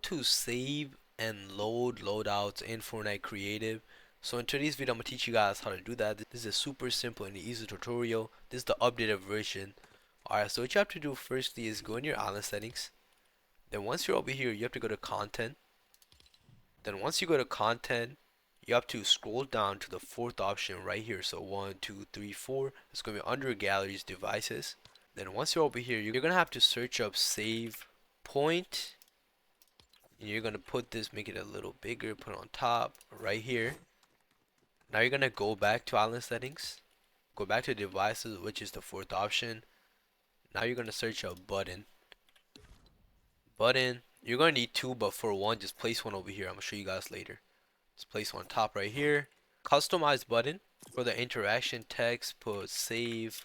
to save and load loadouts in Fortnite Creative. So in today's video, I'm gonna teach you guys how to do that. This is a super simple and easy tutorial. This is the updated version. Alright, so what you have to do firstly is go in your island settings. Then once you're over here, you have to go to content. Then once you go to content, you have to scroll down to the fourth option right here. So 1, 2, 3, 4. It's gonna be under galleries devices. Then once you're over here, you're gonna have to search up save point. You're gonna put this, make it a little bigger, put it on top right here. Now you're gonna go back to island settings, go back to devices, which is the fourth option. Now you're gonna search a button. You're gonna need two, but for one, just place one over here. I'm gonna show you guys later. Just place one top right here. Customize button. For the interaction text, put save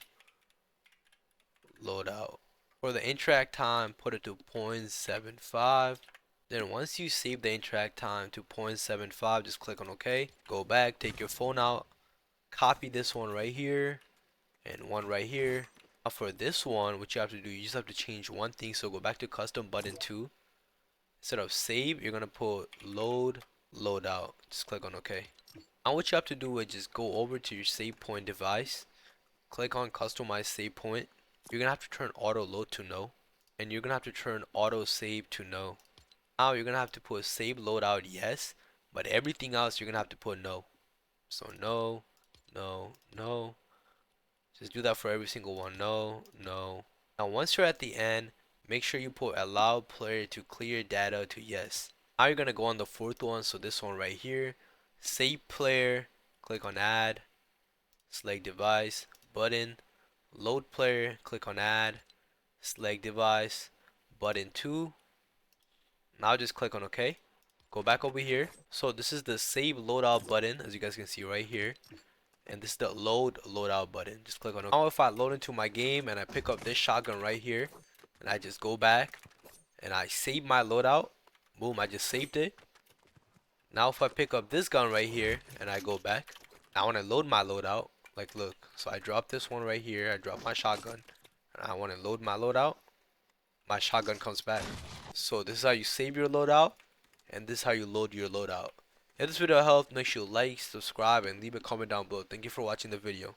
loadout. For the interact time, put it to 0.75. Then once you save the interact time to 0.75, just click on OK. Go back, take your phone out, copy this one right here and one right here. Now for this one, what you have to do, you just have to change one thing. So go back to custom button 2. Instead of save, you're gonna put loadout. Just click on OK. Now what you have to do is just go over to your save point device, click on customize save point. You're gonna have to turn auto load to no, and you're gonna have to turn auto save to no. Now you're gonna have to put save loadout yes, but everything else you're gonna have to put no. So no, no, no. Just do that for every single one. No, no. Now once you're at the end, make sure you put allow player to clear data to yes. Now you're gonna go on the fourth one, so this one right here. Save player, click on add, select device, button, load player, click on add, select device, button 2. Now just click on OK. Go back over here. So this is the save loadout button, as you guys can see right here. And this is the loadout button. Just click on OK. Now if I load into my game and I pick up this shotgun right here, and I just go back and I save my loadout, boom, I just saved it. Now if I pick up this gun right here and I go back, I want to load my loadout. Like look, so I drop this one right here, I drop my shotgun, and I want to load my loadout. My shotgun comes back. So this is how you save your loadout, and this is how you load your loadout. If this video helped, make sure you like, subscribe, and leave a comment down below. Thank you for watching the video.